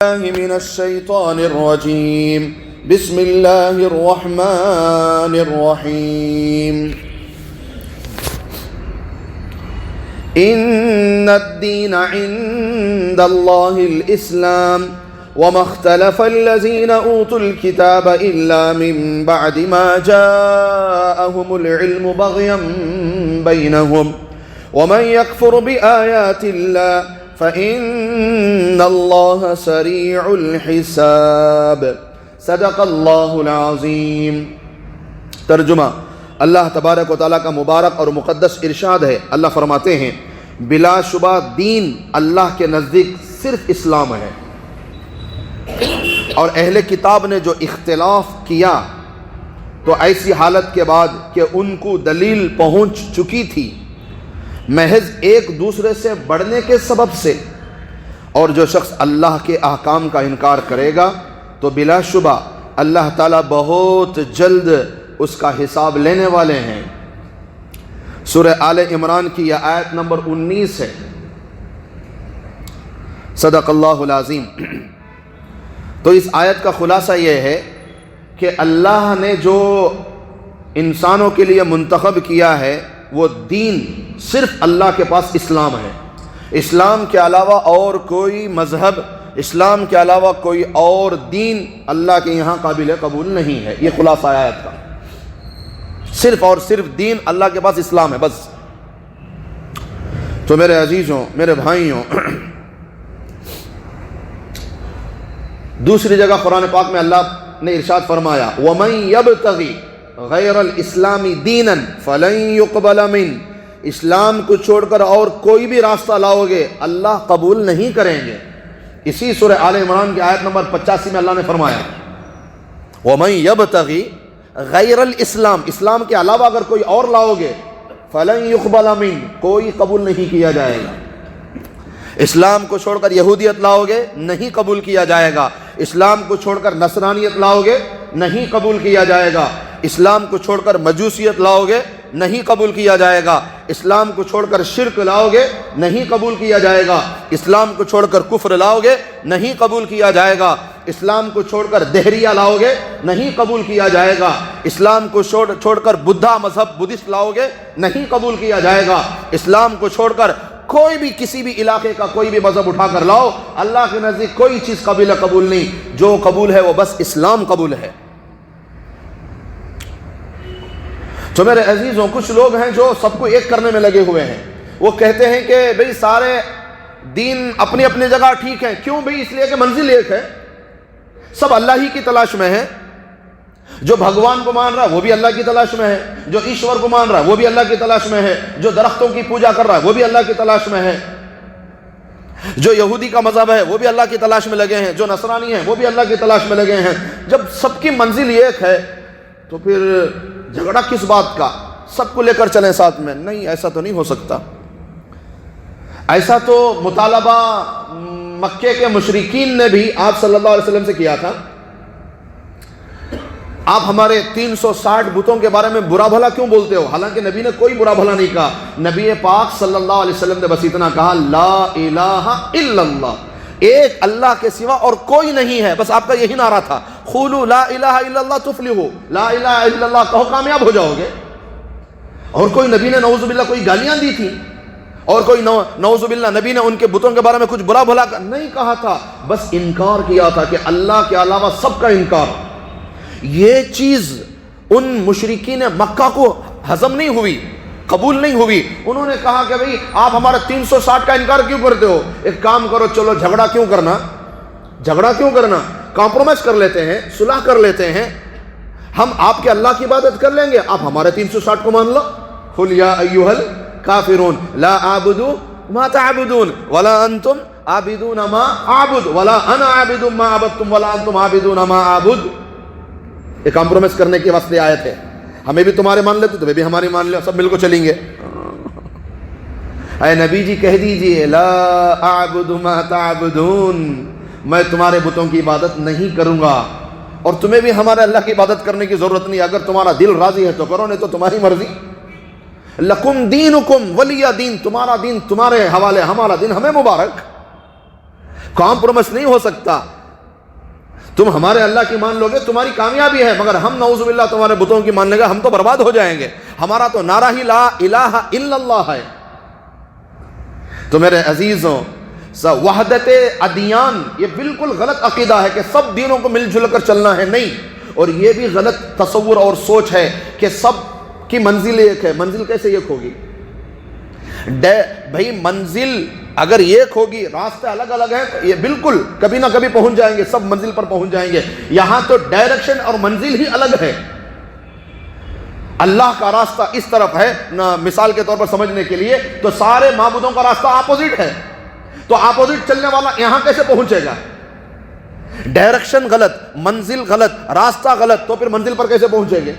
من الشيطان الرجيم بسم الله الرحمن الرحيم إن الدين عند الله الإسلام وما اختلف الذين أوتوا الكتاب إلا من بعد ما جاءهم العلم بغيا بينهم ومن يكفر بآيات الله فإن الله سريع الحساب صدق اللہ العظیم۔ ترجمہ، اللہ تبارک و تعالیٰ کا مبارک اور مقدس ارشاد ہے۔ اللہ فرماتے ہیں بلا شبہ دین اللہ کے نزدیک صرف اسلام ہے، اور اہل کتاب نے جو اختلاف کیا تو ایسی حالت کے بعد کہ ان کو دلیل پہنچ چکی تھی محض ایک دوسرے سے بڑھنے کے سبب سے، اور جو شخص اللہ کے احکام کا انکار کرے گا تو بلا شبہ اللہ تعالیٰ بہت جلد اس کا حساب لینے والے ہیں۔ سورہ آل عمران کی یہ آیت نمبر 19 ہے۔ صدق اللہ العظیم۔ تو اس آیت کا خلاصہ یہ ہے کہ اللہ نے جو انسانوں کے لیے منتخب کیا ہے وہ دین صرف اللہ کے پاس اسلام ہے۔ اسلام کے علاوہ اور کوئی مذہب، اسلام کے علاوہ کوئی اور دین اللہ کے یہاں قابل قبول نہیں ہے۔ یہ خلاصہ آیت کا، صرف اور صرف دین اللہ کے پاس اسلام ہے بس۔ تو میرے عزیزوں، میرے بھائیوں، دوسری جگہ قرآن پاک میں اللہ نے ارشاد فرمایا وَمَن يَبْتَغِ غیر الاسلام دینا فلن يقبل من، اسلام کو چھوڑ کر اور کوئی بھی راستہ لاؤ گے اللہ قبول نہیں کریں گے۔ اسی سورہ آل عمران کی آیت نمبر 85 میں اللہ نے فرمایا وَمَن يَبْتَغِ غیر الاسلام، اسلام کے علاوہ اگر کوئی اور لاؤ گے فلن يقبل من، کوئی قبول نہیں کیا جائے گا۔ اسلام کو چھوڑ کر یہودیت لاؤ گے نہیں قبول کیا جائے گا، اسلام کو چھوڑ کر نصرانیت لاؤ گے نہیں قبول کیا جائے گا، اسلام کو چھوڑ کر مجوسیت لاؤ گے نہیں قبول کیا جائے گا، اسلام کو چھوڑ کر شرک لاؤ گے نہیں قبول کیا جائے گا، اسلام کو چھوڑ کر کفر لاؤ گے نہیں قبول کیا جائے گا، اسلام کو چھوڑ کر دہریہ لاؤ گے نہیں قبول کیا جائے گا، اسلام کو چھوڑ کر بدھا مذہب بدھسٹ لاؤ گے نہیں قبول کیا جائے گا، اسلام کو چھوڑ کر کوئی بھی کسی بھی علاقے کا کوئی بھی مذہب اٹھا کر لاؤ، اللہ کے نزدیک کوئی چیز قابل قبول نہیں۔ جو قبول ہے وہ بس اسلام قبول ہے۔ تو میرے عزیزوں، کچھ لوگ ہیں جو سب کو ایک کرنے میں لگے ہوئے ہیں۔ وہ کہتے ہیں کہ بھئی سارے دین اپنی اپنی جگہ ٹھیک ہیں۔ کیوں بھئی؟ اس لیے کہ منزل ایک ہے، سب اللہ ہی کی تلاش میں ہے۔ جو بھگوان کو مان رہا ہے وہ بھی اللہ کی تلاش میں ہے، جو ایشور کو مان رہا ہے وہ بھی اللہ کی تلاش میں ہے، جو درختوں کی پوجا کر رہا ہے وہ بھی اللہ کی تلاش میں ہے، جو یہودی کا مذہب ہے وہ بھی اللہ کی تلاش میں لگے ہیں، جو نصرانی ہیں وہ بھی اللہ کی تلاش میں لگے ہیں۔ جب سب کی منزل ایک ہے تو پھر جھگڑا کس بات کا؟ سب کو لے کر چلیں ساتھ میں؟ نہیں، ایسا تو نہیں ہو سکتا۔ ایسا تو مطالبہ مکے کے مشرکین نے بھی آپ صلی اللہ علیہ وسلم سے کیا تھا۔ آپ ہمارے 360 بتوں کے بارے میں برا بھلا کیوں بولتے ہو؟ حالانکہ نبی نے کوئی برا بھلا نہیں کہا۔ نبی پاک صلی اللہ علیہ وسلم نے بس اتنا کہا لا الہ الا اللہ، ایک اللہ کے سوا اور کوئی نہیں ہے۔ بس آپ کا یہی نعرہ تھا، قولوا لا الہ الا اللہ تفلحوا، لا الہ الا اللہ کہو کامیاب ہو جاؤ گے۔ اور کوئی نبی نے نعوذ باللہ کوئی گالیاں دی تھی، اور کوئی نعوذ باللہ نبی نے ان کے بتوں کے بارے میں کچھ برا بھلا نہیں کہا تھا، بس انکار کیا تھا کہ اللہ کے علاوہ سب کا انکار۔ یہ چیز ان مشرکین مکہ کو ہضم نہیں ہوئی، قبول نہیں ہوئی۔ انہوں نے کہا کہ بھئی آپ ہمارا 360 کا انکار کیوں کرتے ہو؟ ایک کام کرو، چلو جھگڑا کیوں کرنا، کمپرومائز کر لیتے ہیں، صلح کر لیتے ہیں، ہم آپ کے اللہ کی عبادت کر لیں گے، آپ ہمارے 360 کو مان لو۔ قل یا ایھا الکافرون لا اعبد ما تعبدون ولا انتم عابدون ما اعبد ولا انا عابد ما عبدتم ولا انتم عابدون ما اعبد۔ یہ کمپرومائز کرنے کی واسطے آیت ہے، ہمیں بھی تمہارے مان لیتے تمہیں بھی ہماری مان لو، سب مل کو چلیں گے۔ اے نبی جی کہہ دیجئے لا اعبد ما تعبدون، میں تمہارے بتوں کی عبادت نہیں کروں گا، اور تمہیں بھی ہمارے اللہ کی عبادت کرنے کی ضرورت نہیں۔ اگر تمہارا دل راضی ہے تو کرو، نہیں تو تمہاری مرضی۔ لکم دینکم ولی دین، تمہارا دین تمہارے حوالے، ہمارا دین ہمیں مبارک۔ کمپرومائز نہیں ہو سکتا. تم ہمارے اللہ کی مان لو گے تمہاری کامیابی ہے، مگر ہم نعوذ باللہ تمہارے بتوں کی مان لیں گے ہم تو برباد ہو جائیں گے. ہمارا تو نعرہ ہی لا الہ الا اللہ ہے. تو میرے عزیزوں، وحدت ادیان یہ بالکل غلط عقیدہ ہے کہ سب دینوں کو مل جل کر چلنا ہے، نہیں. اور یہ بھی غلط تصور اور سوچ ہے کہ سب کی منزل ایک ہے. منزل کیسے ایک ہوگی بھائی؟ منزل اگر ایک ہوگی، راستے الگ الگ ہیں تو یہ بالکل کبھی نہ کبھی پہنچ جائیں گے، سب منزل پر پہنچ جائیں گے. یہاں تو ڈائریکشن اور منزل ہی الگ ہے. اللہ کا راستہ اس طرف ہے، مثال کے طور پر سمجھنے کے لیے تو سارے معبودوں کا راستہ اپوزٹ ہے، تو اپوزٹ چلنے والا یہاں کیسے پہنچے گا؟ ڈائریکشن غلط، منزل غلط، راستہ غلط، تو پھر منزل پر کیسے پہنچیں گے؟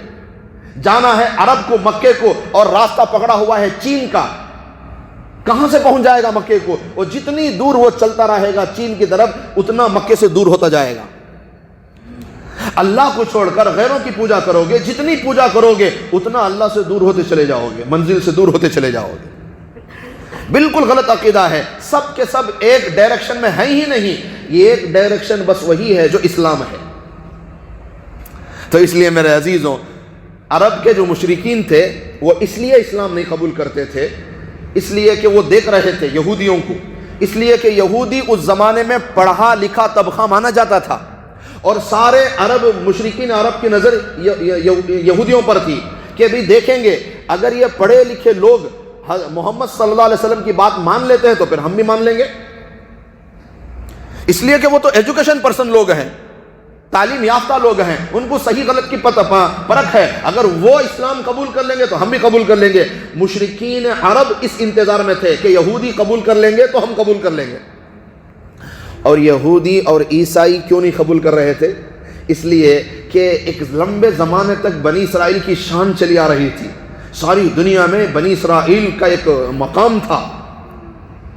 جانا ہے عرب کو مکے کو اور راستہ پکڑا ہوا ہے چین کا، کہاں سے پہنچ جائے گا مکے کو؟ اور جتنی دور وہ چلتا رہے گا چین کی طرف اتنا مکے سے دور ہوتا جائے گا. اللہ کو چھوڑ کر غیروں کی پوجا کرو گے، جتنی پوجا کرو گے اتنا اللہ سے دور ہوتے چلے جاؤ گے، منزل سے دور ہوتے چلے جاؤ گے. بالکل غلط عقیدہ ہے. سب کے سب ایک ڈائریکشن میں ہیں ہی نہیں، یہ ایک ڈائریکشن بس وہی ہے جو اسلام ہے. تو اس لیے میرے عزیزوں، عرب کے جو مشرکین تھے وہ اس لیے اسلام نہیں قبول کرتے تھے، اس لیے کہ وہ دیکھ رہے تھے یہودیوں کو، اس لیے کہ یہودی اس زمانے میں پڑھا لکھا طبقہ مانا جاتا تھا، اور سارے عرب مشرکین عرب کی نظر یہودیوں پر تھی کہ بھی دیکھیں گے اگر یہ پڑھے لکھے لوگ محمد صلی اللہ علیہ وسلم کی بات مان لیتے ہیں تو پھر ہم بھی مان لیں گے. اس لیے کہ وہ تو ایجوکیشن پرسن لوگ ہیں، تعلیم یافتہ لوگ ہیں، ان کو صحیح غلط کی پرکھ ہے. اگر وہ اسلام قبول کر لیں گے تو ہم بھی قبول کر لیں گے. مشرکین عرب اس انتظار میں تھے کہ یہودی قبول کر لیں گے تو ہم قبول کر لیں گے. اور یہودی اور عیسائی کیوں نہیں قبول کر رہے تھے؟ اس لیے کہ ایک لمبے زمانے تک بنی اسرائیل کی شان چلی آ رہی تھی. ساری دنیا میں بنی اسرائیل کا ایک مقام تھا،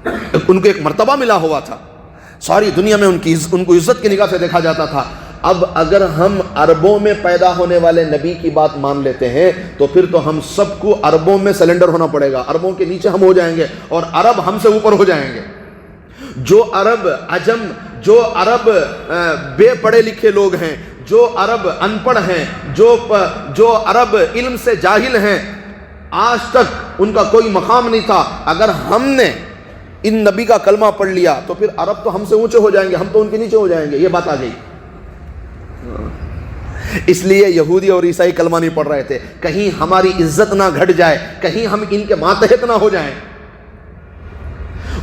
ان کو ایک مرتبہ ملا ہوا تھا، ساری دنیا میں ان کو عزت کی نگاہ سے دیکھا جاتا تھا. اب اگر ہم عربوں میں پیدا ہونے والے نبی کی بات مان لیتے ہیں تو پھر تو ہم سب کو عربوں میں سلنڈر ہونا پڑے گا، عربوں کے نیچے ہم ہو جائیں گے اور عرب ہم سے اوپر ہو جائیں گے. جو عرب عجم، جو عرب بے پڑھے لکھے لوگ ہیں، جو عرب ان پڑھ ہیں، جو عرب علم سے جاہل ہیں، آج تک ان کا کوئی مقام نہیں تھا. اگر ہم نے ان نبی کا کلمہ پڑھ لیا تو پھر عرب تو ہم سے اونچے ہو جائیں گے، ہم تو ان کے نیچے ہو جائیں گے. یہ بات آ گئی. اس لیے یہودی اور عیسائی کلمہ نہیں پڑھ رہے تھے کہیں ہماری عزت نہ گھٹ جائے، کہیں ہم ان کے ماتحت نہ ہو جائیں.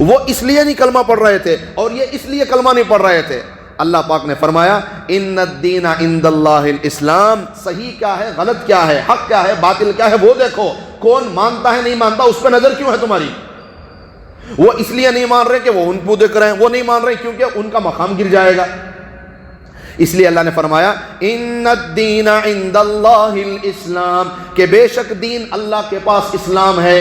وہ اس لیے نہیں کلمہ پڑھ رہے تھے اور یہ اس لیے کلمہ نہیں پڑھ رہے تھے. اللہ پاک نے فرمایا ان الدین عند اللہ الاسلام. صحیح کیا ہے، غلط کیا ہے، حق کیا ہے، باطل کیا ہے، وہ دیکھو. کون مانتا ہے نہیں مانتا اس پہ نظر کیوں ہے تمہاری؟ وہ اس لیے نہیں مان رہے کہ وہ ان کو دیکھ رہے ہیں، وہ نہیں مان رہے کیونکہ ان کا مقام گر جائے گا. اس لیے اللہ نے فرمایا ان الدین عند اللہ الاسلام، کہ بے شک دین اللہ کے پاس اسلام ہے.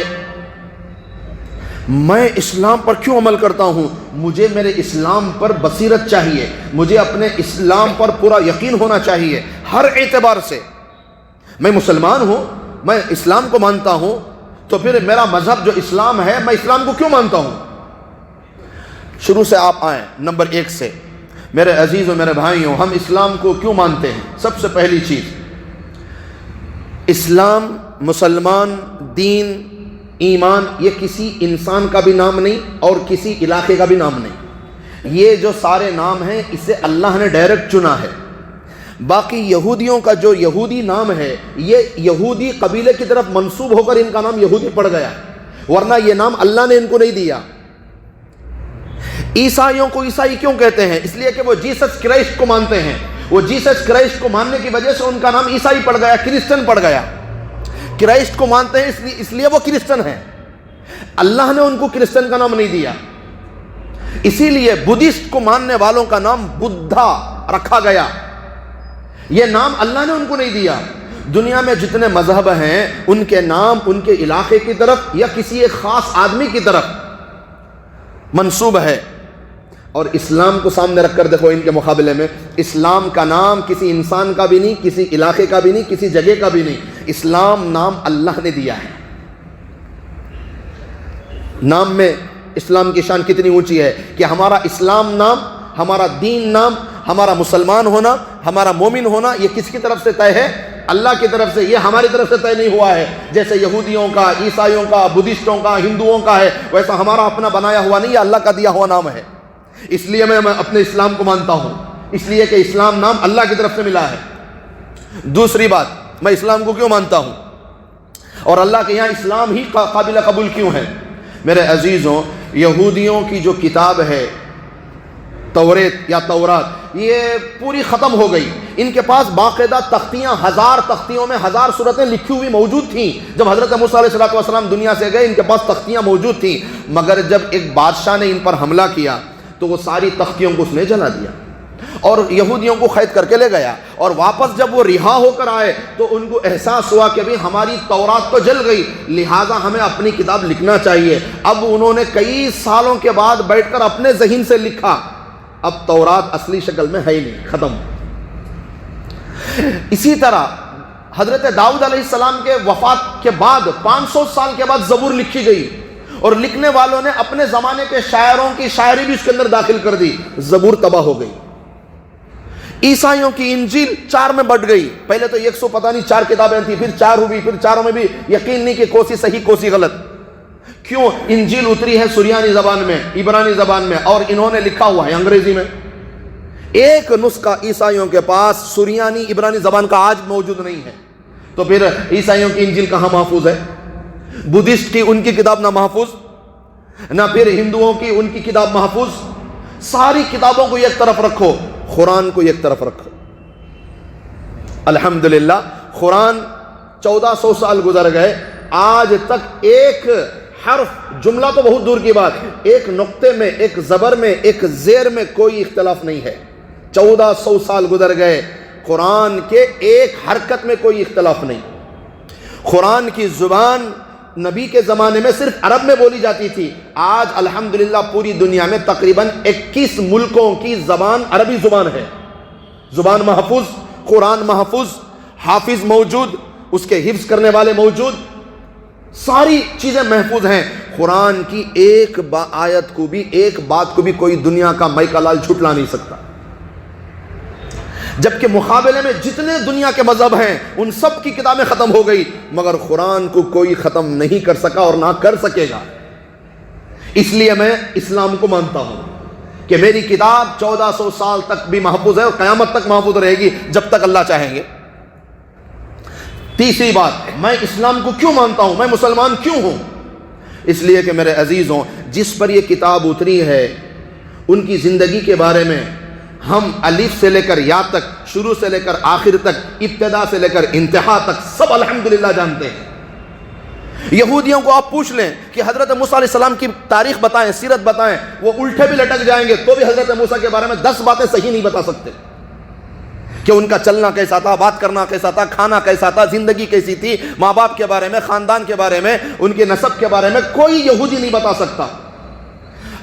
میں اسلام پر کیوں عمل کرتا ہوں؟ مجھے میرے اسلام پر بصیرت چاہیے، مجھے اپنے اسلام پر پورا یقین ہونا چاہیے ہر اعتبار سے. میں مسلمان ہوں، میں اسلام کو مانتا ہوں، تو پھر میرا مذہب جو اسلام ہے میں اسلام کو کیوں مانتا ہوں؟ شروع سے آپ آئیں نمبر 1 سے. میرے عزیزوں، میرے بھائیوں، ہم اسلام کو کیوں مانتے ہیں؟ سب سے پہلی چیز، اسلام، مسلمان، دین، ایمان، یہ کسی انسان کا بھی نام نہیں اور کسی علاقے کا بھی نام نہیں. یہ جو سارے نام ہیں اسے اللہ نے ڈائریکٹ چنا ہے. باقی یہودیوں کا جو یہودی نام ہے یہ یہودی قبیلے کی طرف منسوب ہو کر ان کا نام یہودی پڑ گیا، ورنہ یہ نام اللہ نے ان کو نہیں دیا. عیسائیوں کو عیسائی کیوں کہتے ہیں؟ اس لیے کہ وہ جیسس کرائسٹ کو مانتے ہیں. وہ جیسس کرائسٹ کو ماننے کی وجہ سے ان کا نام عیسائی پڑ گیا، کرسچن پڑ گیا. کرائسٹ کو مانتے ہیں اس لیے وہ کرسچن ہیں. اللہ نے ان کو کرسچن کا نام نہیں دیا. اسی لیے بدھسٹ کو ماننے والوں کا نام بدھا رکھا گیا. یہ نام اللہ نے ان کو نہیں دیا. دنیا میں جتنے مذہب ہیں ان کے نام ان کے علاقے کی طرف یا کسی ایک خاص آدمی کی طرف منسوب ہے. اور اسلام کو سامنے رکھ کر دیکھو، ان کے مقابلے میں اسلام کا نام کسی انسان کا بھی نہیں، کسی علاقے کا بھی نہیں، کسی جگہ کا بھی نہیں. اسلام نام اللہ نے دیا ہے. نام میں اسلام کی شان کتنی اونچی ہے کہ ہمارا اسلام نام، ہمارا دین نام، ہمارا مسلمان ہونا، ہمارا مومن ہونا، یہ کس کی طرف سے طے ہے؟ اللہ کی طرف سے. یہ ہماری طرف سے طے نہیں ہوا ہے. جیسے یہودیوں کا، عیسائیوں کا، بدھسٹوں کا، ہندوؤں کا ہے، ویسا ہمارا اپنا بنایا ہوا نہیں، یہ اللہ کا دیا ہوا نام ہے. اس لیے میں اپنے اسلام کو مانتا ہوں، اس لیے کہ اسلام نام اللہ کی طرف سے ملا ہے. دوسری بات، میں اسلام کو کیوں مانتا ہوں اور اللہ کے یہاں اسلام ہی قابل قبول کیوں ہے؟ میرے عزیزوں، یہودیوں کی جو کتاب ہے توریت یا تورات، یہ پوری ختم ہو گئی. ان کے پاس باقاعدہ تختیاں، 1000 تختیوں میں 1000 سورتیں لکھی ہوئی موجود تھیں. جب حضرت موسیٰ علیہ السلام دنیا سے گئے، ان کے پاس تختیاں موجود تھیں. مگر جب ایک بادشاہ نے ان پر حملہ کیا تو وہ ساری تختیوں کو اس نے جلا دیا اور یہودیوں کو قید کر کے لے گیا. اور واپس جب وہ رہا ہو کر آئے تو ان کو احساس ہوا کہ بھی ہماری تورات تو جل گئی، لہٰذا ہمیں اپنی کتاب لکھنا چاہیے. اب انہوں نے کئی سالوں کے بعد بیٹھ کر اپنے ذہن سے لکھا. اب تورات اصلی شکل میں ہے ہی نہیں، ختم. اسی طرح حضرت داؤد علیہ السلام کے وفات کے بعد 500 سال کے بعد زبور لکھی گئی اور لکھنے والوں نے اپنے زمانے کے شاعروں کی شاعری بھی اس کے اندر داخل کر دی. زبور تباہ ہو گئی. عیسائیوں کی انجیل 4 میں بٹ گئی. پہلے تو 100 پتہ نہیں 4 کتابیں تھیں، پھر 4 ہوئی، پھر 4 میں بھی یقین نہیں کہ کوسی صحیح کوسی غلط. کیوں؟ انجیل اتری ہے سریانی زبان میں، عبرانی زبان میں، اور انہوں نے لکھا ہوا ہے انگریزی میں. ایک نسخہ عیسائیوں کے پاس سریانی عبرانی زبان کا آج موجود نہیں ہے. تو پھر عیسائیوں کی انجیل کہاں محفوظ ہے؟ بدھسٹ کی ان کی کتاب نہ محفوظ، نہ پھر ہندوؤں کی ان کی کتاب محفوظ. ساری کتابوں کو ایک طرف رکھو، قرآن کو ایک طرف رکھو. الحمدللہ قرآن 1400 سال گزر گئے، آج تک ایک حرف، جملہ تو بہت دور کی بات، ایک نقطے میں، ایک زبر میں، ایک زیر میں کوئی اختلاف نہیں ہے. 1400 سال گزر گئے، قرآن کے ایک حرکت میں کوئی اختلاف نہیں. قرآن کی زبان نبی کے زمانے میں صرف عرب میں بولی جاتی تھی. آج الحمدللہ پوری دنیا میں تقریباً 21 ملکوں کی زبان عربی زبان ہے. زبان محفوظ، قرآن محفوظ، حافظ موجود، اس کے حفظ کرنے والے موجود، ساری چیزیں محفوظ ہیں. قرآن کی ایک آیت کو بھی، ایک بات کو بھی کوئی دنیا کا مائکا لال جھٹلا نہیں سکتا. جبکہ مقابلے میں جتنے دنیا کے مذہب ہیں ان سب کی کتابیں ختم ہو گئی، مگر قرآن کو کوئی ختم نہیں کر سکا اور نہ کر سکے گا. اس لیے میں اسلام کو مانتا ہوں کہ میری کتاب 1400 سال تک بھی محفوظ ہے اور قیامت تک محفوظ رہے گی جب تک اللہ چاہیں گے. تیسری بات، میں اسلام کو کیوں مانتا ہوں، میں مسلمان کیوں ہوں؟ اس لیے کہ میرے عزیزوں، جس پر یہ کتاب اتری ہے ان کی زندگی کے بارے میں ہم الف سے لے کر یا تک، شروع سے لے کر آخر تک، ابتدا سے لے کر انتہا تک سب الحمدللہ جانتے ہیں. یہودیوں کو آپ پوچھ لیں کہ حضرت موسیٰ علیہ السلام کی تاریخ بتائیں، سیرت بتائیں، وہ الٹے بھی لٹک جائیں گے تو بھی حضرت موسیٰ کے بارے میں 10 باتیں صحیح نہیں بتا سکتے کہ ان کا چلنا کیسا تھا، بات کرنا کیسا تھا، کھانا کیسا تھا، زندگی کیسی تھی، ماں باپ کے بارے میں، خاندان کے بارے میں، ان کے نسب کے بارے میں کوئی یہودی نہیں بتا سکتا.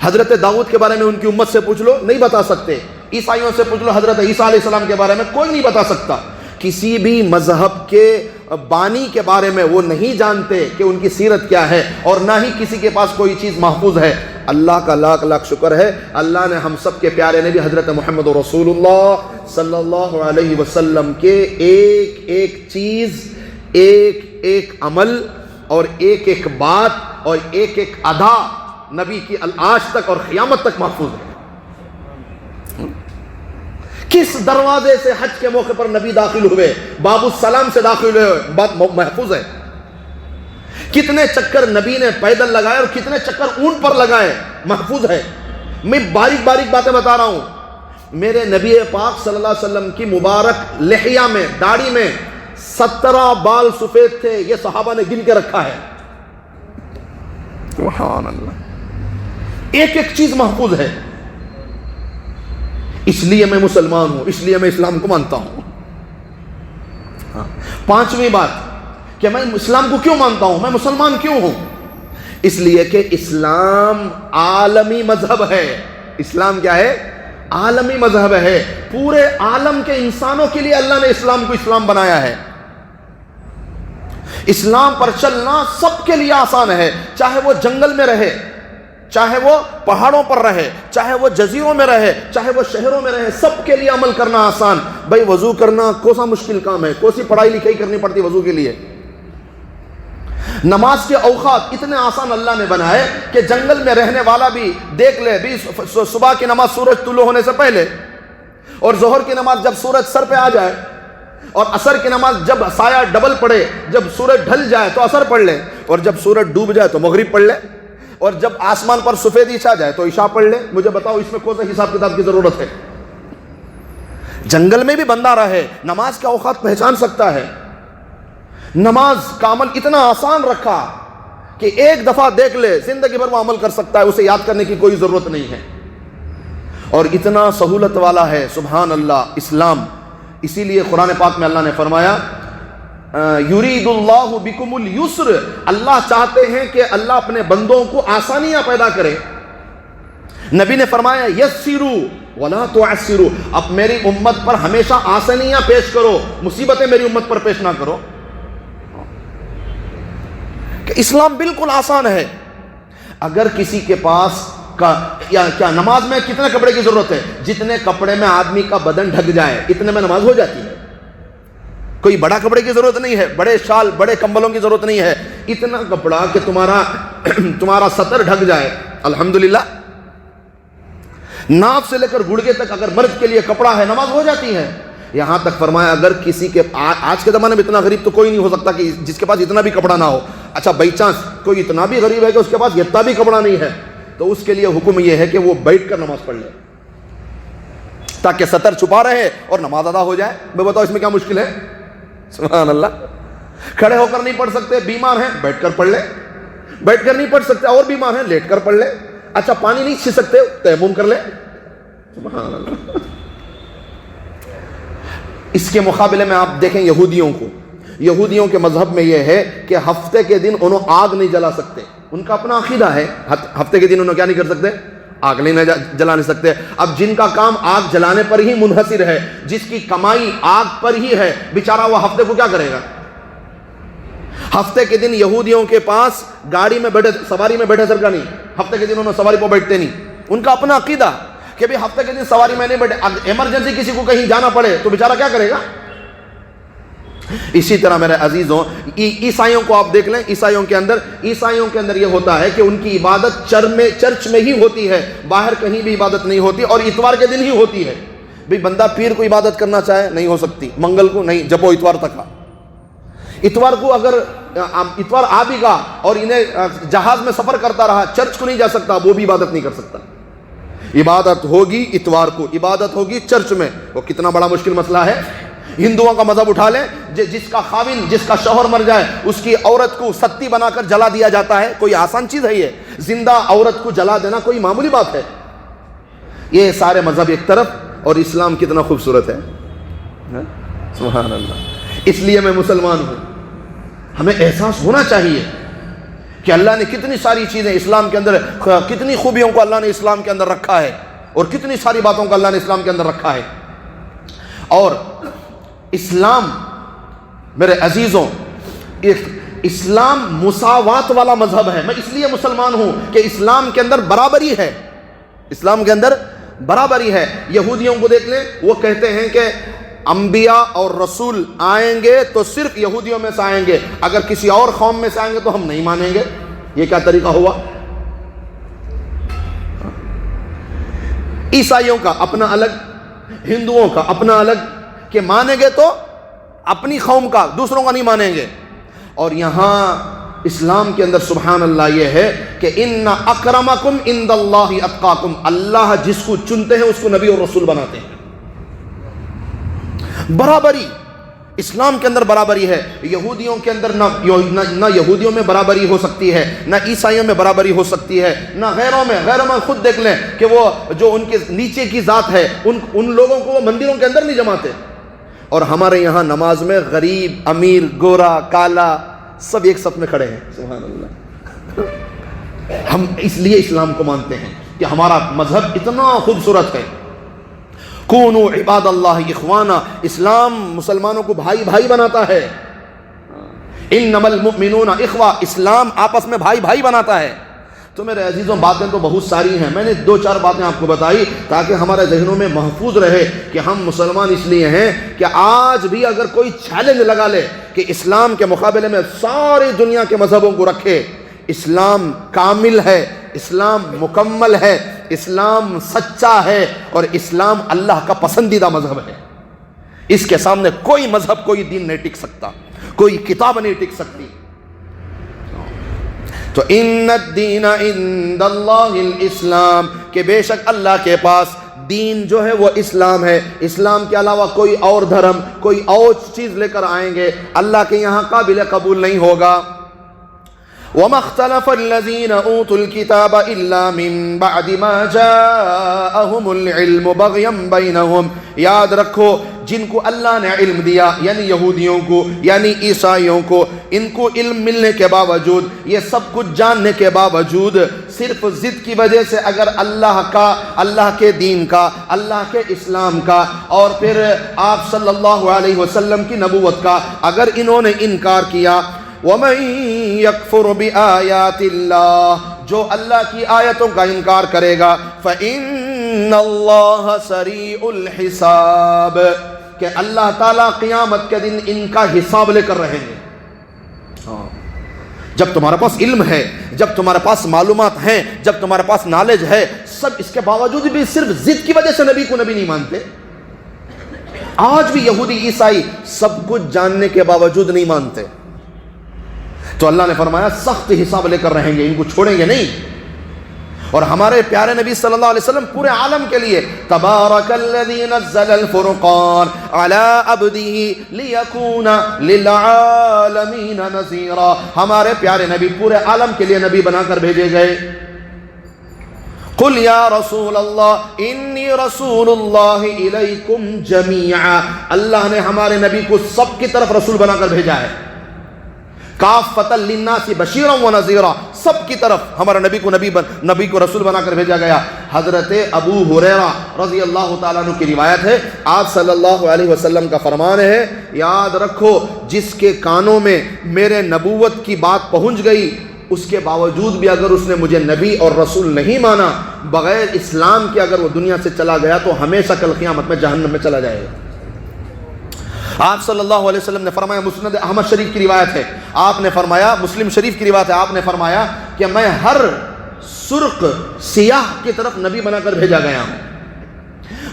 حضرت داؤد کے بارے میں ان کی امت سے پوچھ لو، نہیں بتا سکتے. عیسائیوں سے پوچھ لو، حضرت عیسیٰ علیہ السلام کے بارے میں کوئی نہیں بتا سکتا. کسی بھی مذہب کے بانی کے بارے میں وہ نہیں جانتے کہ ان کی سیرت کیا ہے، اور نہ ہی کسی کے پاس کوئی چیز محفوظ ہے. اللہ کا لاکھ لاکھ شکر ہے، اللہ نے ہم سب کے پیارے نبی حضرت محمد رسول اللہ صلی اللہ علیہ وسلم کے ایک ایک چیز، ایک ایک عمل اور ایک ایک بات اور ایک ایک ادا نبی کی آج تک اور قیامت تک محفوظ ہے. کس دروازے سے حج کے موقع پر نبی داخل ہوئے، باب السلام سے داخل ہوئے، بات محفوظ ہے. کتنے چکر نبی نے پیدل لگائے اور کتنے چکر اونٹ پر لگائے، محفوظ ہے. میں باریک باریک باتیں بتا رہا ہوں. میرے نبی پاک صلی اللہ علیہ وسلم کی مبارک لحیہ میں، داڑھی میں 17 بال سفید تھے، یہ صحابہ نے گن کے رکھا ہے. سبحان اللہ. ایک ایک چیز محفوظ ہے. اس لیے میں مسلمان ہوں، اس لیے میں اسلام کو مانتا ہوں. پانچویں بات کہ میں اسلام کو کیوں مانتا ہوں، میں مسلمان کیوں ہوں؟ اس لیے کہ اسلام عالمی مذہب ہے. اسلام کیا ہے؟ عالمی مذہب ہے. پورے عالم کے انسانوں کے لیے اللہ نے اسلام کو اسلام بنایا ہے. اسلام پر چلنا سب کے لیے آسان ہے، چاہے وہ جنگل میں رہے، چاہے وہ پہاڑوں پر رہے، چاہے وہ جزیروں میں رہے، چاہے وہ شہروں میں رہے، سب کے لیے عمل کرنا آسان۔ بھائی وضو کرنا کون سا مشکل کام ہے؟ کون سی پڑھائی لکھائی کرنی پڑتی وضو کے لیے؟ نماز کے اوقات اتنے آسان اللہ نے بنائے کہ جنگل میں رہنے والا بھی دیکھ لے بھی صبح کی نماز سورج طلوع ہونے سے پہلے، اور ظہر کی نماز جب سورج سر پہ آ جائے، اور عصر کی نماز جب سایہ ڈبل پڑے، جب سورج ڈھل جائے تو عصر پڑھ لے، اور جب سورج ڈوب جائے تو مغرب پڑھ لے، اور جب آسمان پر سفیدی چھا جائے تو عشاء پڑھ لے۔ مجھے بتاؤ اس میں کون سا حساب کتاب کی ضرورت ہے؟ جنگل میں بھی بندہ رہے نماز کے اوقات پہچان سکتا ہے۔ نماز کا عمل اتنا آسان رکھا کہ ایک دفعہ دیکھ لے زندگی بھر وہ عمل کر سکتا ہے، اسے یاد کرنے کی کوئی ضرورت نہیں ہے، اور اتنا سہولت والا ہے سبحان اللہ اسلام۔ اسی لیے قرآن پاک میں اللہ نے فرمایا یرید اللہ بکم اليسر، اللہ چاہتے ہیں کہ اللہ اپنے بندوں کو آسانیاں پیدا کرے۔ نبی نے فرمایا یسروا ولا تعسروا، اب میری امت پر ہمیشہ آسانیاں پیش کرو، مصیبتیں میری امت پر پیش نہ کرو۔ کہ اسلام بالکل آسان ہے۔ اگر کسی کے پاس کیا نماز میں کتنے کپڑے کی ضرورت ہے؟ جتنے کپڑے میں آدمی کا بدن ڈھک جائے اتنے میں نماز ہو جاتی ہے۔ کوئی بڑا کپڑے کی ضرورت نہیں ہے، بڑے شال بڑے کمبلوں کی ضرورت نہیں ہے، اتنا کپڑا کہ تمہارا سطر ڈھک جائے الحمدللہ۔ ناف سے لے کر گھڑگے تک اگر مرد کے لیے کپڑا ہے نماز ہو جاتی ہے۔ یہاں تک فرمایا اگر کسی کے آج کے زمانے میں اتنا غریب تو کوئی نہیں ہو سکتا کہ جس کے پاس اتنا بھی کپڑا نہ ہو۔ اچھا بائی چانس کوئی اتنا بھی غریب ہے کہ اس کے پاس اتنا بھی کپڑا نہیں ہے، تو اس کے لیے حکم یہ ہے کہ وہ بیٹھ کر نماز پڑھ لے تاکہ سطر چھپا رہے اور نماز ادا ہو جائے۔ میں بتاؤ اس میں کیا مشکل ہے؟ سبحان اللہ۔ کھڑے ہو کر نہیں پڑھ سکتے، بیمار ہیں، بیٹھ کر پڑھ لے۔ بیٹھ کر نہیں پڑھ سکتے اور بیمار ہیں، لیٹ کر پڑھ لے۔ اچھا پانی نہیں چھین سکتے، تیمم کر لے۔ سبحان اللہ۔ اس کے مقابلے میں آپ دیکھیں یہودیوں کے مذہب میں یہ ہے کہ ہفتے کے دن انہوں آگ نہیں جلا سکتے، ان کا اپنا عقیدہ ہے۔ ہفتے کے دن انہوں کیا نہیں کر سکتے؟ آگ نہیں جلا نہیں سکتے۔ اب جن کا کام آگ جلانے پر ہی منحصر ہے، جس کی کمائی آگ پر ہی ہے، بیچارہ وہ ہفتے کو کیا کرے گا؟ ہفتے کے دن یہودیوں کے پاس گاڑی میں بیٹھے سواری میں بیٹھے سرکا نہیں، ہفتے کے دن انہوں سواری پر بیٹھتے نہیں۔ ان کا اپنا عقیدہ کہ بھی ہفتے کے دن سواری میں نہیں بیٹھے، ایمرجنسی کسی کو کہیں جانا پڑے تو بیچارہ کیا کرے گا؟ اسی طرح میرے عزیزوں عیسائیوں کو آپ دیکھ لیں، عیسائیوں کے اندر یہ ہوتا ہے کہ ان کی عبادت چرچ میں ہی ہوتی ہے، باہر کہیں بھی عبادت نہیں ہوتی، اور اتوار کے دن ہی ہوتی ہے۔ بھئی بندہ پیر کو عبادت کرنا چاہے نہیں ہو سکتی، منگل کو نہیں، جب وہ اتوار تک اتوار کو اگر اتوار آ بھی گا اور انہیں جہاز میں سفر کرتا رہا، چرچ کو نہیں جا سکتا، وہ بھی عبادت نہیں کر سکتا۔ عبادت ہوگی اتوار کو، عبادت ہوگی چرچ میں۔ وہ کتنا بڑا مشکل مسئلہ ہے۔ ہندوؤں کا مذہب اٹھا لیں، جس کا خاوند جس کا شوہر مر جائے اس کی عورت کو ستی بنا کر جلا دیا جاتا ہے۔ کوئی آسان چیز ہے یہ؟ زندہ عورت کو جلا دینا کوئی معمولی بات ہے؟ یہ سارے مذہب ایک طرف، اور اسلام کتنا خوبصورت ہے، سبحان اللہ۔ اس لیے میں مسلمان ہوں، ہمیں احساس ہونا چاہیے کہ اللہ نے کتنی ساری چیزیں اسلام کے اندر، کتنی خوبیوں کو اللہ نے اسلام کے اندر رکھا ہے، اور کتنی ساری باتوں کو اللہ نے اسلام کے اندر رکھا ہے۔ اور اسلام میرے عزیزوں، اسلام مساوات والا مذہب ہے۔ میں اس لیے مسلمان ہوں کہ اسلام کے اندر برابری ہے، اسلام کے اندر برابری ہے۔ یہودیوں کو دیکھ لیں، وہ کہتے ہیں کہ انبیاء اور رسول آئیں گے تو صرف یہودیوں میں سے آئیں گے، اگر کسی اور قوم میں سے آئیں گے تو ہم نہیں مانیں گے۔ یہ کیا طریقہ ہوا؟ عیسائیوں کا اپنا الگ، ہندوؤں کا اپنا الگ، کہ مانیں گے تو اپنی قوم کا، دوسروں کا نہیں مانیں گے۔ اور یہاں اسلام کے اندر سبحان اللہ یہ ہے کہ ان اکرمکم عند اللہ اتقاکم، اللہ جس کو چنتے ہیں اس کو نبی اور رسول بناتے ہیں۔ برابری اسلام کے اندر برابری ہے۔ یہودیوں کے اندر نہ یہودیوں میں برابری ہو سکتی ہے، نہ عیسائیوں میں برابری ہو سکتی ہے، نہ غیروں میں خود دیکھ لیں کہ وہ جو ان کے نیچے کی ذات ہے ان لوگوں کو وہ مندروں کے اندر نہیں جماتے۔ اور ہمارے یہاں نماز میں غریب، امیر، گورا، کالا سب ایک صف میں کھڑے ہیں، سبحان اللہ۔ ہم اس لیے اسلام کو مانتے ہیں کہ ہمارا مذہب اتنا خوبصورت ہے۔ کونوا عباد اللہ اخوانا، اسلام مسلمانوں کو بھائی بھائی بناتا ہے۔ انما المؤمنون اخوہ، اسلام آپس میں بھائی بھائی بناتا ہے۔ تو میرے عزیزوں باتیں تو بہت ساری ہیں، میں نے 2-4 باتیں آپ کو بتائی تاکہ ہمارے ذہنوں میں محفوظ رہے کہ ہم مسلمان اس لیے ہیں کہ آج بھی اگر کوئی چیلنج لگا لے کہ اسلام کے مقابلے میں ساری دنیا کے مذہبوں کو رکھے، اسلام کامل ہے، اسلام مکمل ہے، اسلام سچا ہے اور اسلام اللہ کا پسندیدہ مذہب ہے، اس کے سامنے کوئی مذہب کوئی دین نہیں ٹک سکتا، کوئی کتاب نہیں ٹک سکتی۔ تو ان الدین عند اللہ الاسلام، کہ بے شک اللہ کے پاس دین جو ہے وہ اسلام ہے، اسلام کے علاوہ کوئی اور دھرم کوئی اور چیز لے کر آئیں گے اللہ کے یہاں قابل قبول نہیں ہوگا۔ وَمَا اخْتَلَفَ الَّذِينَ أُوتُوا الْكِتَابَ إِلَّا مِن بَعْدِ مَا جَاءَهُمُ الْعِلْمُ بَغْيًا بَيْنَهُمْ، یاد رکھو جن کو اللہ نے علم دیا یعنی یہودیوں کو یعنی عیسائیوں کو، ان کو علم ملنے کے باوجود، یہ سب کچھ جاننے کے باوجود، صرف ضد کی وجہ سے اگر اللہ کا، اللہ کے دین کا، اللہ کے اسلام کا اور پھر آپ صلی اللہ علیہ وسلم کی نبوت کا اگر انہوں نے انکار کیا، وَمَن يَكْفُرُ بِآيَاتِ اللَّهِ، جو اللہ کی آیتوں کا انکار کرے گا، فَإِنَّ اللَّهَ سَرِيعُ الْحِسَابِ، کہ اللہ تعالیٰ قیامت کے دن ان کا حساب لے کر رہیں گے۔ جب تمہارے پاس علم ہے، جب تمہارے پاس معلومات ہیں، جب تمہارے پاس نالج ہے، سب اس کے باوجود بھی صرف ضد کی وجہ سے نبی کو نبی نہیں مانتے۔ آج بھی یہودی عیسائی سب کچھ جاننے کے باوجود نہیں مانتے، تو اللہ نے فرمایا سخت حساب لے کر رہیں گے، ان کو چھوڑیں گے نہیں۔ اور ہمارے پیارے نبی صلی اللہ علیہ وسلم پورے عالم کے لیے تبارک الذی نزل الفرقان علی عبدہ لیکون للعالمین نذیرا، ہمارے پیارے نبی پورے عالم کے لیے نبی بنا کر بھیجے گئے۔ قل یا رسول اللہ انی رسول اللہ الیکم جمیعا، اللہ نے ہمارے نبی کو سب کی طرف رسول بنا کر بھیجا ہے، کافۃ للناس بشیرا ونذیرا، سب کی طرف ہمارا نبی کو رسول بنا کر بھیجا گیا۔ حضرت ابو ہریرہ رضی اللہ تعالیٰ عنہ کی روایت ہے، آپ صلی اللہ علیہ وسلم کا فرمان ہے، یاد رکھو جس کے کانوں میں میرے نبوت کی بات پہنچ گئی، اس کے باوجود بھی اگر اس نے مجھے نبی اور رسول نہیں مانا، بغیر اسلام کے اگر وہ دنیا سے چلا گیا تو ہمیشہ کل قیامت میں جہنم میں چلا جائے گا۔ آپ صلی اللہ علیہ وسلم نے فرمایا، مسند احمد شریف کی روایت ہے، آپ نے فرمایا، مسلم شریف کی روایت ہے، آپ نے فرمایا کہ میں ہر سرخ سیاہ کی طرف نبی بنا کر بھیجا گیا ہوں۔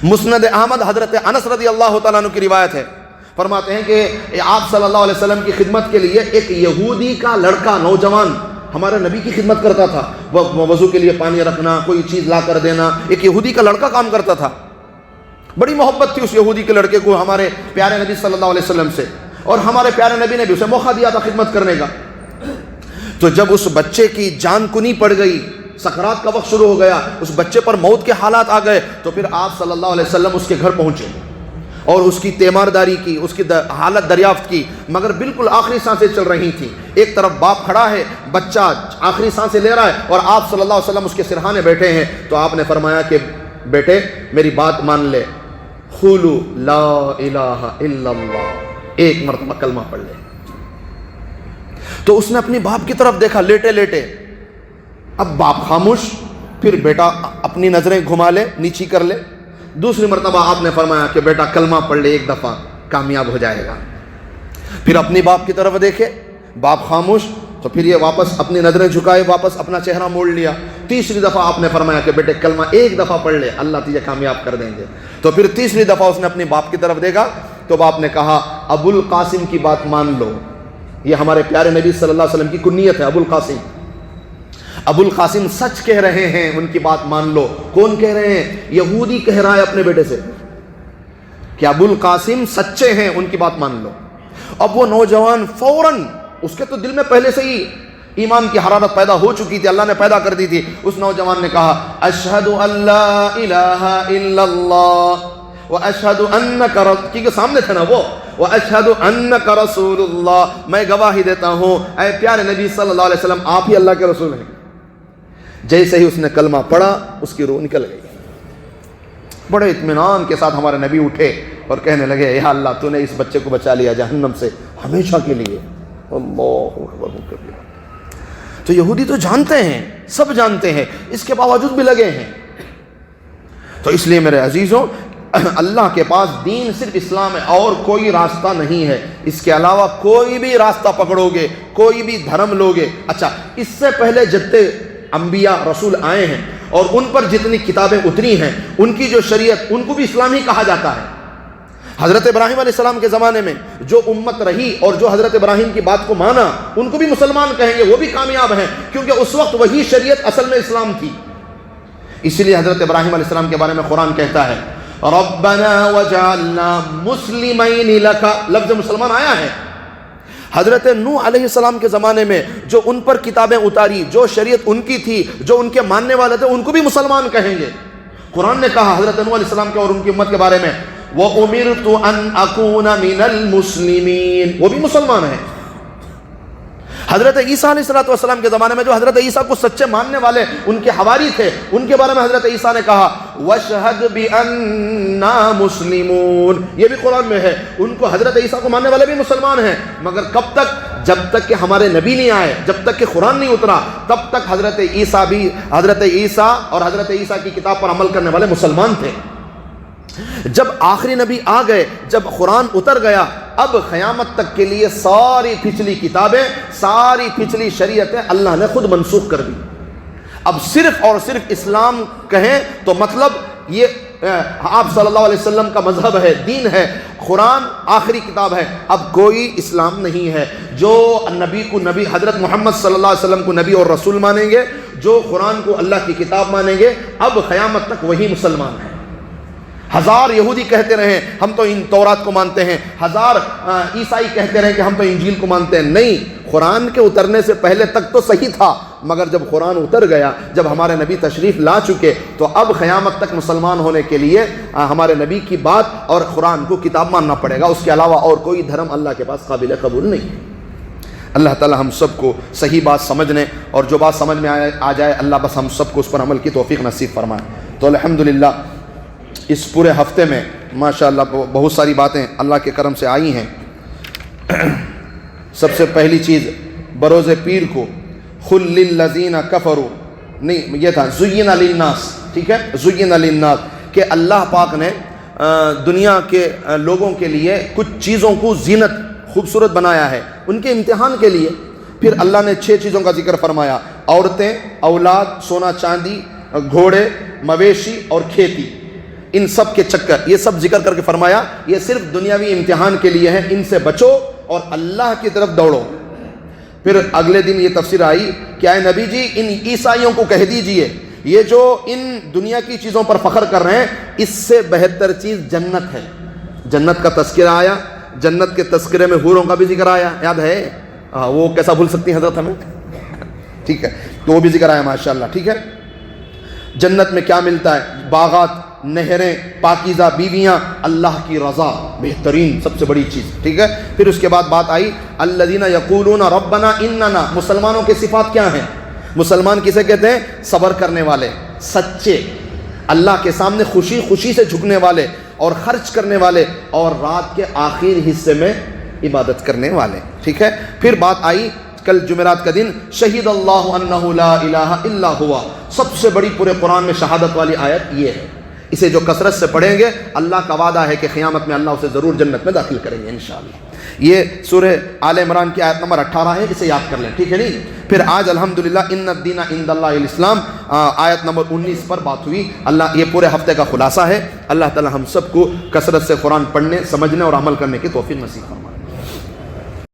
مسند احمد حضرت انس رضی اللہ تعالیٰ عنہ کی روایت ہے، فرماتے ہیں کہ آپ صلی اللہ علیہ وسلم کی خدمت کے لیے ایک یہودی کا لڑکا نوجوان ہمارے نبی کی خدمت کرتا تھا، وضو کے لیے پانی رکھنا، کوئی چیز لا کر دینا، ایک یہودی کا لڑکا کام کرتا تھا۔ بڑی محبت تھی اس یہودی کے لڑکے کو ہمارے پیارے نبی صلی اللہ علیہ وسلم سے، اور ہمارے پیارے نبی نے بھی اسے موقع دیا تھا خدمت کرنے کا۔ تو جب اس بچے کی جان کنی پڑ گئی، سکرات کا وقت شروع ہو گیا، اس بچے پر موت کے حالات آ گئے، تو پھر آپ صلی اللہ علیہ وسلم اس کے گھر پہنچے اور اس کی تیمارداری کی، اس کی حالت دریافت کی، مگر بالکل آخری سانسیں چل رہی تھیں۔ ایک طرف باپ کھڑا ہے، بچہ آخری سانسیں لے رہا ہے، اور آپ صلی اللہ علیہ وسلم اس کے سرہانے بیٹھے ہیں۔ تو آپ نے فرمایا کہ بیٹے میری بات مان لے، قولوا لا الہ الا اللہ، ایک مرتبہ کلمہ پڑھ لے۔ تو اس نے اپنی باپ کی طرف دیکھا لیٹے لیٹے، اب باپ خاموش، پھر بیٹا اپنی نظریں گھما لے، نیچی کر لے۔ دوسری مرتبہ آپ نے فرمایا کہ بیٹا کلمہ پڑھ لے، ایک دفعہ کامیاب ہو جائے گا۔ پھر اپنی باپ کی طرف دیکھے، باپ خاموش، تو پھر یہ واپس اپنی نظریں جھکائے، واپس اپنا چہرہ موڑ لیا۔ تیسری دفعہ آپ نے فرمایا کہ بیٹے کلمہ ایک دفعہ پڑھ لے، اللہ تجھے کامیاب کر دیں گے۔ تو پھر تیسری دفعہ اس نے اپنی باپ کی طرف دیکھا، تو باپ نے کہا ابو القاسم کی بات مان لو۔ یہ ہمارے پیارے نبی صلی اللہ علیہ وسلم کی کنیت ہے، ابو القاسم۔ ابو القاسم سچ کہہ رہے ہیں، ان کی بات مان لو۔ کون کہہ رہے ہیں؟ یہودی کہہ رہا ہے اپنے بیٹے سے کہ ابو القاسم سچے ہیں، ان کی بات مان لو۔ اب وہ نوجوان فوراً، اس کے تو دل میں پہلے سے ہی ایمان کی حرارت پیدا ہو چکی تھی، اللہ نے پیدا کر دی تھی۔ اس نوجوان نے کہا اشہد ان لا الہ الا اللہ واشہد انک رسول، کیونکہ سامنے تھے نا وہ، واشہد انک رسول اللہ، میں گواہی دیتا ہوں اے پیارے نبی صلی اللہ علیہ وسلم آپ ہی اللہ کے رسول ہیں۔ جیسے ہی اس نے کلمہ پڑھا، اس کی روح نکل گئی۔ بڑے اطمینان کے ساتھ ہمارے نبی اٹھے اور کہنے لگے یا اللہ تو نے اس بچے کو بچا لیا جہنم سے ہمیشہ کے لیے۔ اللہ اکبر کبیرہ۔ تو یہودی تو جانتے ہیں، سب جانتے ہیں، اس کے باوجود بھی لگے ہیں۔ تو اس لیے میرے عزیزوں، اللہ کے پاس دین صرف اسلام ہے اور کوئی راستہ نہیں ہے، اس کے علاوہ کوئی بھی راستہ پکڑو گے، کوئی بھی دھرم لوگے۔ اچھا، اس سے پہلے جتنے انبیاء رسول آئے ہیں اور ان پر جتنی کتابیں اتری ہیں، ان کی جو شریعت، ان کو بھی اسلام ہی کہا جاتا ہے۔ حضرت ابراہیم علیہ السلام کے زمانے میں جو امت رہی اور جو حضرت ابراہیم کی بات کو مانا، ان کو بھی مسلمان کہیں گے، وہ بھی کامیاب ہیں، کیونکہ اس وقت وہی شریعت اصل میں اسلام تھی۔ اسی لیے حضرت ابراہیم علیہ السلام کے بارے میں قرآن کہتا ہے ربنا وجعلنا مسلمین لک، لفظ مسلمان آیا ہے۔ حضرت نوح علیہ السلام کے زمانے میں جو ان پر کتابیں اتاری، جو شریعت ان کی تھی، جو ان کے ماننے والے تھے، ان کو بھی مسلمان کہیں گے۔ قرآن نے کہا حضرت نوح علیہ السلام کے اور ان کی امت کے بارے میں وَأُمِرْتُ أَنْ أَكُونَ مِنَ الْمُسْلِمِينَ، وہ بھی مسلمان ہیں۔ حضرت عیسیٰ علیہ السلام کے زمانے میں جو حضرت عیسیٰ کو سچے ماننے والے ان کے حواری تھے، ان کے بارے میں حضرت عیسیٰ نے کہا وَاشْهَدْ بِأَنَّا مُسْلِمُونَ، یہ بھی قرآن میں ہے۔ ان کو حضرت عیسیٰ کو ماننے والے بھی مسلمان ہیں، مگر کب تک؟ جب تک کہ ہمارے نبی نہیں آئے، جب تک کہ قرآن نہیں اترا، تب تک حضرت عیسیٰ اور حضرت عیسیٰ کی کتاب پر عمل کرنے والے مسلمان تھے۔ جب آخری نبی آ گئے، جب قرآن اتر گیا، اب قیامت تک کے لیے ساری پچھلی کتابیں، ساری پچھلی شریعتیں اللہ نے خود منسوخ کر دی۔ اب صرف اور صرف اسلام کہیں تو مطلب یہ آپ صلی اللہ علیہ وسلم کا مذہب ہے، دین ہے، قرآن آخری کتاب ہے، اب کوئی اسلام نہیں ہے۔ جو نبی کو نبی، حضرت محمد صلی اللہ علیہ وسلم کو نبی اور رسول مانیں گے، جو قرآن کو اللہ کی کتاب مانیں گے، اب قیامت تک وہی مسلمان ہیں۔ ہزار یہودی کہتے رہے ہم تو ان تورات کو مانتے ہیں، ہزار عیسائی کہتے رہے کہ ہم تو انجیل کو مانتے ہیں، نہیں، قرآن کے اترنے سے پہلے تک تو صحیح تھا، مگر جب قرآن اتر گیا، جب ہمارے نبی تشریف لا چکے، تو اب قیامت تک مسلمان ہونے کے لیے ہمارے نبی کی بات اور قرآن کو کتاب ماننا پڑے گا، اس کے علاوہ اور کوئی دھرم اللہ کے پاس قابل قبول نہیں۔ اللہ تعالی ہم سب کو صحیح بات سمجھنے اور جو بات سمجھ میں آ جائے، اللہ بس ہم سب کو اس پر عمل کی توفیق نصیب فرمائے۔ تو الحمدللہ اس پورے ہفتے میں ماشاءاللہ بہت ساری باتیں اللہ کے کرم سے آئی ہیں۔ سب سے پہلی چیز بروز پیر کو خل للذین کفروا، نہیں یہ تھا زین للناس، ٹھیک ہے، زین للناس، کہ اللہ پاک نے دنیا کے لوگوں کے لیے کچھ چیزوں کو زینت، خوبصورت بنایا ہے ان کے امتحان کے لیے۔ پھر اللہ نے 6 چیزوں کا ذکر فرمایا، عورتیں، اولاد، سونا چاندی، گھوڑے، مویشی اور کھیتی، ان سب کے چکر، یہ سب ذکر کر کے فرمایا یہ صرف دنیاوی امتحان کے لیے ہے، ان سے بچو اور اللہ کی طرف دوڑو۔ پھر اگلے دن یہ تفسیر آئی کہ اے نبی جی ان عیسائیوں کو کہہ دیجئے یہ جو ان دنیا کی چیزوں پر فخر کر رہے ہیں، اس سے بہتر چیز جنت ہے۔ جنت کا تذکرہ آیا، جنت کے تذکرے میں حوروں کا بھی ذکر آیا، یاد ہے؟ وہ کیسا بھول سکتی ہیں حضرت ہمیں، ٹھیک ہے، تو وہ بھی ذکر آیا ماشاءاللہ، ٹھیک ہے۔ جنت میں کیا ملتا ہے؟ باغات، نہریں، پاکیزہ بیویاں، اللہ کی رضا، بہترین سب سے بڑی چیز، ٹھیک ہے۔ پھر اس کے بعد بات آئی الذین یقولون ربنا اننا، مسلمانوں کی صفات کیا ہیں؟ مسلمان کسے کہتے ہیں؟ صبر کرنے والے، سچے، اللہ کے سامنے خوشی خوشی سے جھکنے والے اور خرچ کرنے والے، اور رات کے آخر حصے میں عبادت کرنے والے، ٹھیک ہے۔ پھر بات آئی کل جمعرات کا دن، شہید اللہ انہ لا الہ الا ہوا، سب سے بڑی پورے قرآن میں شہادت والی آیت یہ ہے، اسے جو کثرت سے پڑھیں گے اللہ کا وعدہ ہے کہ قیامت میں اللہ اسے ضرور جنت میں داخل کریں گے انشاءاللہ۔ یہ سورہ آل عمران کی آیت نمبر 18 ہے، اسے یاد کر لیں، ٹھیک ہے نہیں۔ پھر آج الحمدللہ ان الدین عند اللہ الاسلام، آیت نمبر 19 پر بات ہوئی۔ اللہ، یہ پورے ہفتے کا خلاصہ ہے۔ اللہ تعالی ہم سب کو کثرت سے قرآن پڑھنے، سمجھنے اور عمل کرنے کی توفیق نصیب فرمائے۔